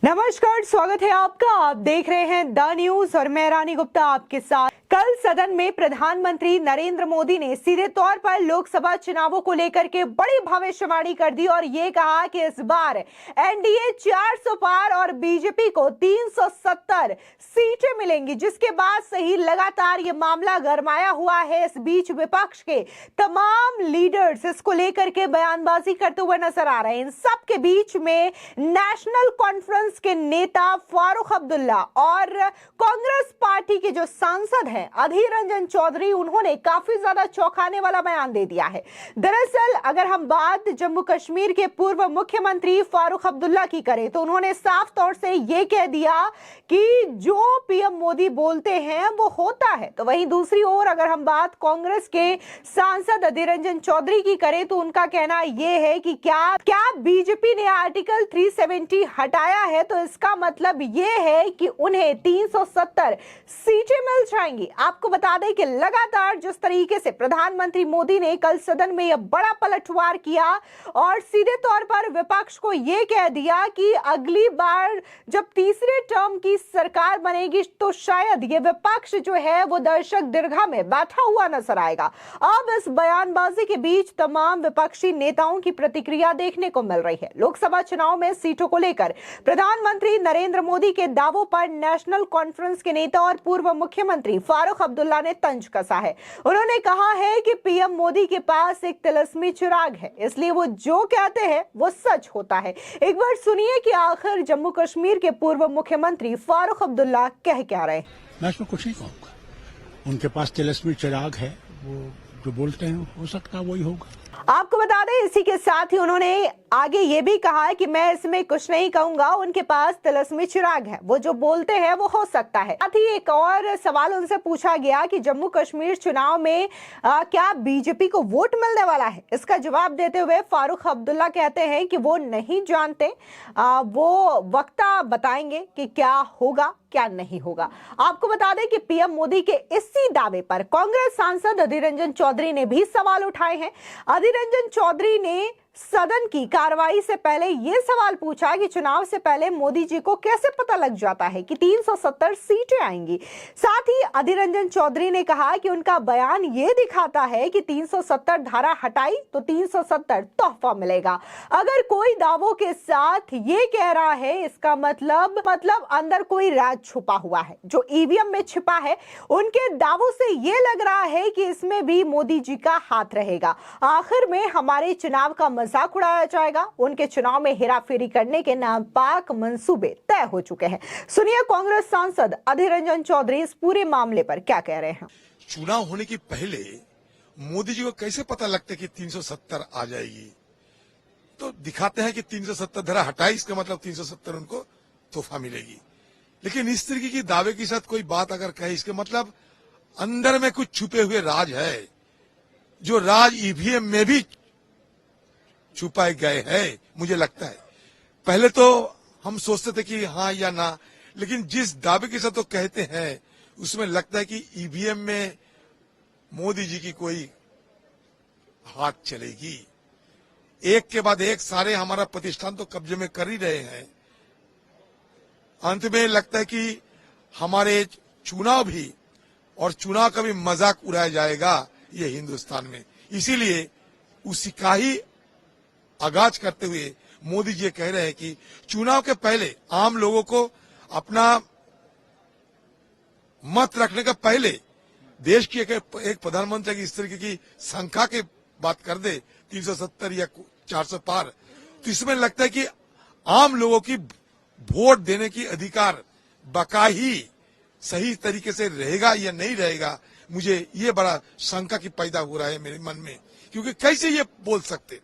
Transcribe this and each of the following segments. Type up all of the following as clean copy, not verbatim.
नमस्कार, स्वागत है आपका। आप देख रहे हैं द न्यूज और मैं रानी गुप्ता आपके साथ। कल सदन में प्रधानमंत्री नरेंद्र मोदी ने सीधे तौर पर लोकसभा चुनावों को लेकर के बड़ी भविष्यवाणी कर दी और ये कहा कि इस बार एनडीए 400 पार और बीजेपी को 370 सीटें मिलेंगी, जिसके बाद से ही लगातार ये मामला गरमाया हुआ है। इस बीच विपक्ष के तमाम लीडर्स इसको लेकर के बयानबाजी करते हुए नजर आ रहे हैं। इन सब के बीच में नेशनल कॉन्फ्रेंस के नेता फारूक अब्दुल्ला और कांग्रेस पार्टी के जो सांसद हैं अधीर रंजन चौधरी, उन्होंने काफी ज्यादा चौंकाने वाला बयान दे दिया है। दरअसल अगर हम बात जम्मू कश्मीर के पूर्व मुख्यमंत्री फारूक अब्दुल्ला की करें तो उन्होंने साफ तौर से यह कह दिया कि जो पीएम मोदी बोलते हैं वो होता है। तो वहीं दूसरी ओर अगर हम बात कांग्रेस के सांसद अधीर रंजन चौधरी की करें तो उनका कहना यह है कि क्या बीजेपी ने आर्टिकल 370 हटाया है तो इसका मतलब यह है कि उन्हें 370 सीटें मिल जाएंगी। आपको बता दें कि लगातार जिस तरीके से प्रधानमंत्री मोदी ने कल सदन में यह बड़ा पलटवार किया और सीधे तौर पर विपक्ष को यह कह दिया कि अगली बार जब तीसरे टर्म की सरकार बनेगी तो शायद ये विपक्ष जो है वो दर्शक दीर्घा में बैठा हुआ नजर आएगा। अब इस बयानबाजी के बीच तमाम विपक्षी नेताओं की प्रतिक्रिया देखने को मिल रही है। लोकसभा चुनाव में सीटों को लेकर प्रधानमंत्री नरेंद्र मोदी के दावों पर नेशनल कॉन्फ्रेंस के नेता और पूर्व मुख्यमंत्री फारूक अब्दुल्ला ने तंज कसा है। उन्होंने कहा है कि पीएम मोदी के पास एक तिलिस्मी चिराग है, इसलिए वो जो कहते हैं वो सच होता है। एक बार सुनिए कि आखिर जम्मू कश्मीर के पूर्व मुख्यमंत्री फारूक अब्दुल्ला कह क्या रहे हैं। मैं इसमें कुछ नहीं कहूँगा, उनके पास तिलिस्मी चिराग है, वो जो बोलते हैं हो सकता है वही होगा। आपको बता दें इसी के साथ ही उन्होंने आगे ये भी कहा है कि मैं इसमें कुछ नहीं कहूंगा, उनके पास तिलिस्मी चिराग है, वो जो बोलते हैं वो हो सकता है। साथ ही एक और सवाल उनसे पूछा गया कि जम्मू कश्मीर चुनाव में क्या बीजेपी को वोट मिलने वाला है। इसका जवाब देते हुए फारूक अब्दुल्ला कहते हैं कि वो नहीं जानते, वो वक्ता बताएंगे कि क्या होगा क्या नहीं होगा। आपको बता दें कि पीएम मोदी के इसी दावे पर कांग्रेस सांसद अधीर रंजन चौधरी ने भी सवाल उठाए हैं। अधीर रंजन चौधरी ने सदन की कार्रवाई से पहले यह सवाल पूछा कि चुनाव से पहले मोदी जी को कैसे पता लग जाता है कि 370 सीटें आएंगी। साथ ही अधीर रंजन चौधरी ने कहा कि उनका बयान यह दिखाता है कि 370 धारा हटाई तो 370 तोहफा मिलेगा। अगर कोई दावों के साथ ये कह रहा है इसका मतलब अंदर कोई राज छुपा हुआ है जो ईवीएम में छिपा है। उनके दावों से यह लग रहा है कि इसमें भी मोदी जी का हाथ रहेगा। आखिर में हमारे चुनाव का मजाक उड़ाया जाएगा। उनके चुनाव में हेराफेरी करने के नापाक मंसूबे तय हो चुके हैं। सुनिए कांग्रेस सांसद अधीर रंजन चौधरी इस पूरे मामले पर क्या कह रहे हैं। चुनाव होने के पहले मोदी जी को कैसे पता लगता है कि 370 आ जाएगी, तो दिखाते हैं कि 370 धारा हटाई, इसका मतलब 370 उनको तोहफा मिलेगी। लेकिन इस तरीके की दावे के साथ कोई बात अगर कहे, इसके मतलब अंदर में कुछ छुपे हुए राज है, जो राज ईवीएम में भी छुपाए गए हैं। मुझे लगता है पहले तो हम सोचते थे कि हाँ या ना, लेकिन जिस दावे के साथ तो कहते हैं उसमें लगता है कि ईवीएम में मोदी जी की कोई हाथ चलेगी। एक के बाद एक सारे हमारा प्रतिष्ठान तो कब्जे में कर ही रहे हैं। अंत में लगता है कि हमारे चुनाव भी और चुनाव का भी मजाक उड़ाया जाएगा ये हिंदुस्तान में। इसीलिए उसी का ही आगाज करते हुए मोदी जी कह रहे हैं कि चुनाव के पहले आम लोगों को अपना मत रखने का पहले देश की एक प्रधानमंत्री की इस तरीके की संख्या की बात कर दे 370 या 400 पार, तो इसमें लगता है कि आम लोगों की वोट देने की अधिकार बका ही सही तरीके से रहेगा या नहीं रहेगा। मुझे ये बड़ा शंका की पैदा हो रहा है मेरे मन में, क्योंकि कैसे ये बोल सकते।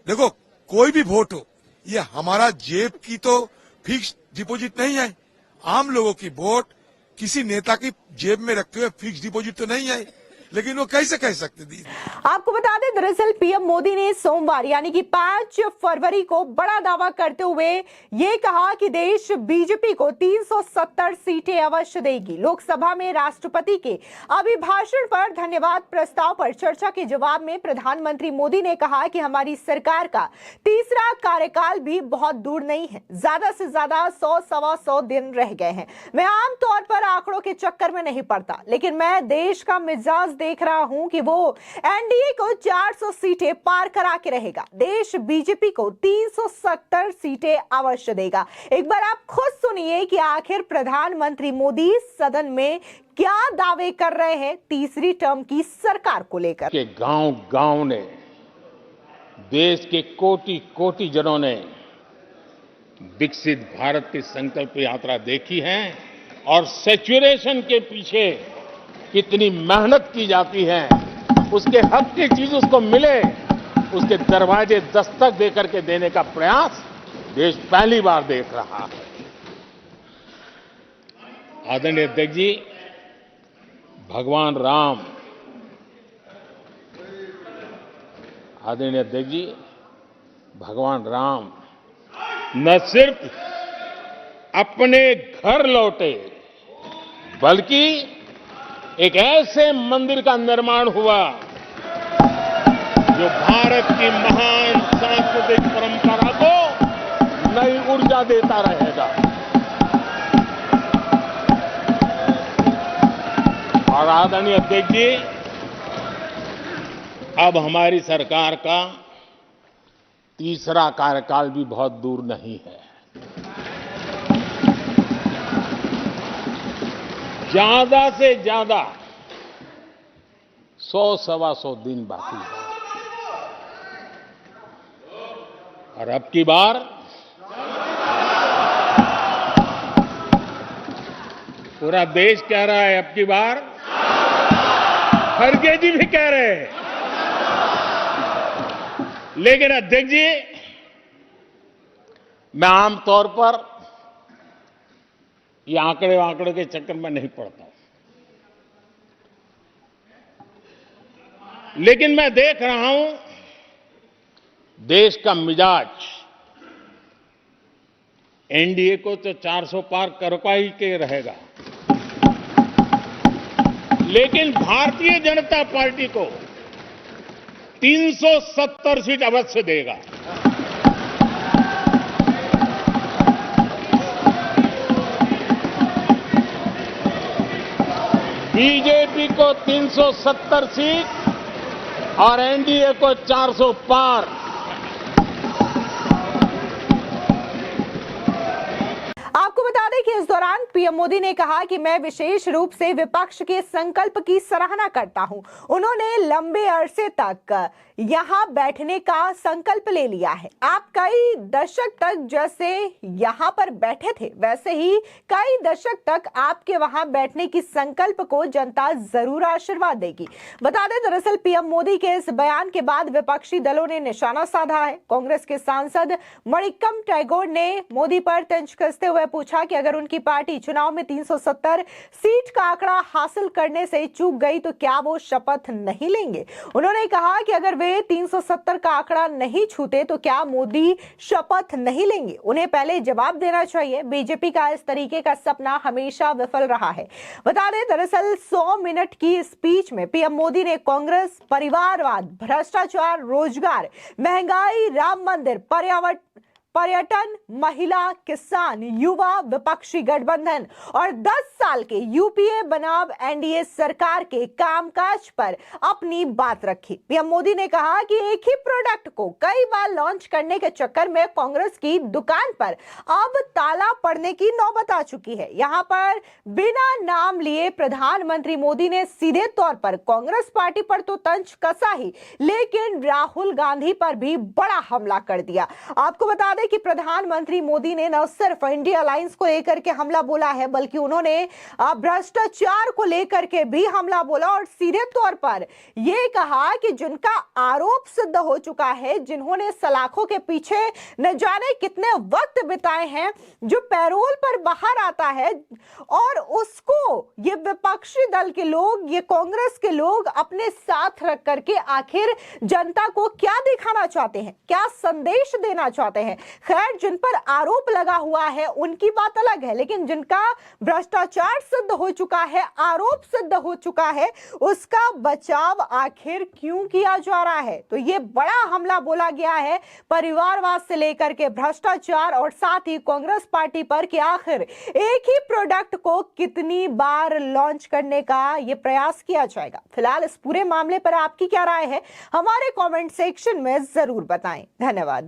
देखो कोई भी वोट हो, ये हमारा जेब की तो फिक्स डिपॉजिट नहीं है। आम लोगों की वोट किसी नेता की जेब में रखते हुए फिक्स डिपॉजिट तो नहीं है। लेकिन वो कैसे कह सकते दी। आपको बता दें, दरअसल पीएम मोदी ने सोमवार यानी कि 5 फरवरी को बड़ा दावा करते हुए ये कहा कि देश बीजेपी को 370 सीटें अवश्य देगी। लोकसभा में राष्ट्रपति के अभिभाषण पर धन्यवाद प्रस्ताव पर चर्चा के जवाब में प्रधानमंत्री मोदी ने कहा कि हमारी सरकार का तीसरा कार्यकाल भी बहुत दूर नहीं है, ज्यादा से ज्यादा 100-125 दिन रह गए हैं। मैं आमतौर पर आंकड़ों के चक्कर में नहीं पड़ता, लेकिन मैं देश का मिजाज देख रहा हूं कि वो एनडीए को 400 सीटें पार करा के रहेगा। देश बीजेपी को 370 सीटें अवश्य देगा। एक बार आप खुद सुनिए कि आखिर प्रधानमंत्री मोदी सदन में क्या दावे कर रहे हैं तीसरी टर्म की सरकार को लेकर। के गांव-गांव ने, देश के कोटि-कोटि जनों ने विकसित भारत की संकल्प यात्रा देखी है और सैचुरेशन के पीछे कितनी मेहनत की जाती है, उसके हक की चीज उसको मिले, उसके दरवाजे दस्तक देकर के देने का प्रयास देश पहली बार देख रहा है। आदरणीय अध्यक्ष जी, भगवान राम, आदरणीय अध्यक्ष जी, भगवान राम न सिर्फ अपने घर लौटे, बल्कि एक ऐसे मंदिर का निर्माण हुआ जो भारत की महान सांस्कृतिक परंपरा को नई ऊर्जा देता रहेगा। और आदरणीय अध्यक्ष जी, अब हमारी सरकार का तीसरा कार्यकाल भी बहुत दूर नहीं है। ज्यादा से ज्यादा 100-125 दिन बाकी है। और अब की बार पूरा देश कह रहा है, अब की बार खड़गे जी भी कह रहे हैं। लेकिन अध्यक्ष जी, मैं आमतौर पर ये आंकड़े के चक्कर में नहीं पड़ता, लेकिन मैं देख रहा हूं देश का मिजाज एनडीए को तो 400 पार करवा ही के रहेगा, लेकिन भारतीय जनता पार्टी को 370 सीट अवश्य देगा। बीजेपी को 370 सीट और एनडीए को 400 पार। आपको बता दें कि इस दौरान पीएम मोदी ने कहा कि मैं विशेष रूप से विपक्ष के संकल्प की सराहना करता हूं। उन्होंने लंबे अरसे तक यहां बैठने का संकल्प ले लिया है। आप कई दशक तक जैसे यहां पर बैठे थे, वैसे ही कई दशक तक आपके वहां बैठने की संकल्प को जनता जरूर आशीर्वाद देगी। बता दें, दरअसल पीएम मोदी के इस बयान के बाद विपक्षी दलों ने निशाना साधा है। कांग्रेस के सांसद मणिक्कम टैगोर ने मोदी पर तंज कसते हुए पूछा कि अगर उनकी पार्टी चुनाव में 370 सीट का आंकड़ा हासिल करने से चूक गई तो क्या वो शपथ नहीं लेंगे। उन्होंने कहा कि अगर वे 370 का आंकड़ा नहीं छूते तो क्या मोदी शपथ नहीं लेंगे। उन्हें पहले जवाब देना चाहिए। बीजेपी का इस तरीके का सपना हमेशा विफल रहा है। बता दें, दरअसल 100 मिनट की स्पीच में पीएम मोदी ने कांग्रेस, परिवारवाद, भ्रष्टाचार, रोजगार, महंगाई, राम मंदिर, पर्यटन, महिला, किसान, युवा, विपक्षी गठबंधन और 10 साल के यूपीए बनाम एनडीए सरकार के कामकाज पर अपनी बात रखी। पीएम मोदी ने कहा कि एक ही प्रोडक्ट को कई बार लॉन्च करने के चक्कर में कांग्रेस की दुकान पर अब ताला पड़ने की नौबत आ चुकी है। यहां पर बिना नाम लिए प्रधानमंत्री मोदी ने सीधे तौर पर कांग्रेस पार्टी पर तो तंज कसा ही, लेकिन राहुल गांधी पर भी बड़ा हमला कर दिया। आपको बता दें है कि प्रधानमंत्री मोदी ने न सिर्फ इंडिया अलायंस को लेकर के हमला बोला है, बल्कि उन्होंने भ्रष्टाचार को लेकर के भी हमला बोला और सीधे तौर पर यह कहा कि जिनका आरोप सिद्ध हो चुका है, जिन्होंने सलाखों के पीछे न जाने कितने वक्त बिताए हैं, जो पैरोल पर बाहर आता है और उसको ये विपक्षी दल के लोग, ये कांग्रेस के लोग अपने साथ रख करके आखिर जनता को क्या दिखाना चाहते हैं, क्या संदेश देना चाहते हैं। खैर, जिन पर आरोप लगा हुआ है उनकी बात अलग है, लेकिन जिनका भ्रष्टाचार सिद्ध हो चुका है, आरोप सिद्ध हो चुका है, उसका बचाव आखिर क्यों किया जा रहा है। तो ये बड़ा हमला बोला गया है परिवारवाद से लेकर के भ्रष्टाचार और साथ ही कांग्रेस पार्टी पर कि आखिर एक ही प्रोडक्ट को कितनी बार लॉन्च करने का ये प्रयास किया जाएगा। फिलहाल इस पूरे मामले पर आपकी क्या राय है, हमारे कमेंट सेक्शन में जरूर बताएं। धन्यवाद।